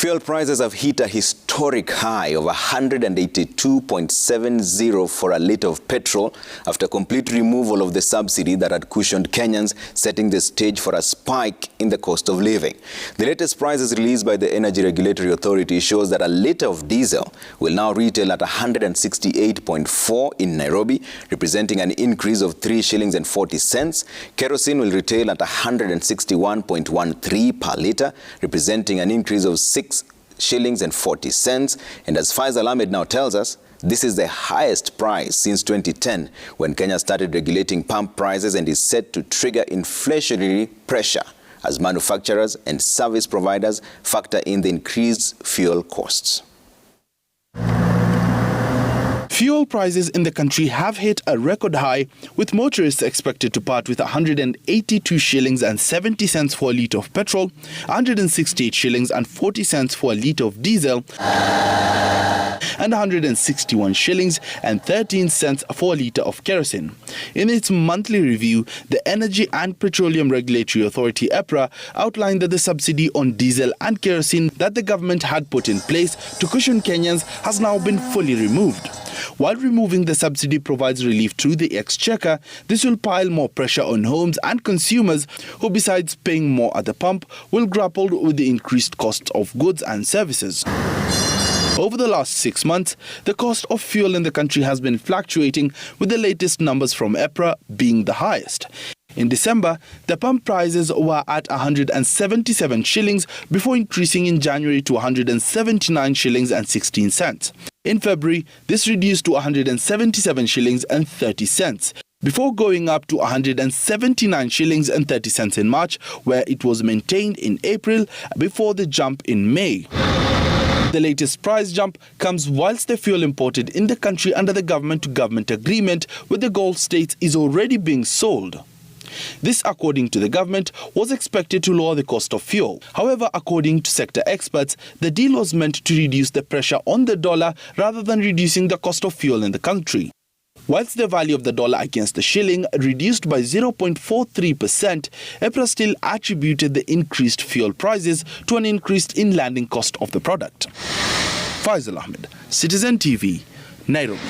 Fuel prices have hit a historic high of 182.70 for a litre of petrol after complete removal of the subsidy that had cushioned Kenyans, setting the stage for a spike in the cost of living. The latest prices released by the Energy Regulatory Authority shows that a litre of diesel will now retail at 168.4 in Nairobi, representing an increase of 3 shillings and 40 cents. Kerosene will retail at 161.13 per litre, representing an increase of 6 shillings and 40 cents. And as Faisal Ahmed now tells us, this is the highest price since 2010 when Kenya started regulating pump prices, and is set to trigger inflationary pressure as manufacturers and service providers factor in the increased fuel costs. Fuel prices in the country have hit a record high, with motorists expected to part with 182 shillings and 70 cents for a litre of petrol, 168 shillings and 40 cents for a litre of diesel, and 161 shillings and 13 cents for a litre of kerosene. In its monthly review, the Energy and Petroleum Regulatory Authority EPRA outlined that the subsidy on diesel and kerosene that the government had put in place to cushion Kenyans has now been fully removed. While removing the subsidy provides relief through the exchequer, this will pile more pressure on homes and consumers who, besides paying more at the pump, will grapple with the increased costs of goods and services. Over the last 6 months, the cost of fuel in the country has been fluctuating, with the latest numbers from EPRA being the highest. In December, the pump prices were at 177 shillings before increasing in January to 179 shillings and 16 cents. In February, this reduced to 177 shillings and 30 cents, before going up to 179 shillings and 30 cents in March, where it was maintained in April before the jump in May. The latest price jump comes whilst the fuel imported in the country under the government-to-government agreement with the Gulf states is already being sold. This, according to the government, was expected to lower the cost of fuel. However, according to sector experts, the deal was meant to reduce the pressure on the dollar rather than reducing the cost of fuel in the country. Whilst the value of the dollar against the shilling reduced by 0.43%, EPRA still attributed the increased fuel prices to an increase in landing cost of the product. Faisal Ahmed, Citizen TV, Nairobi.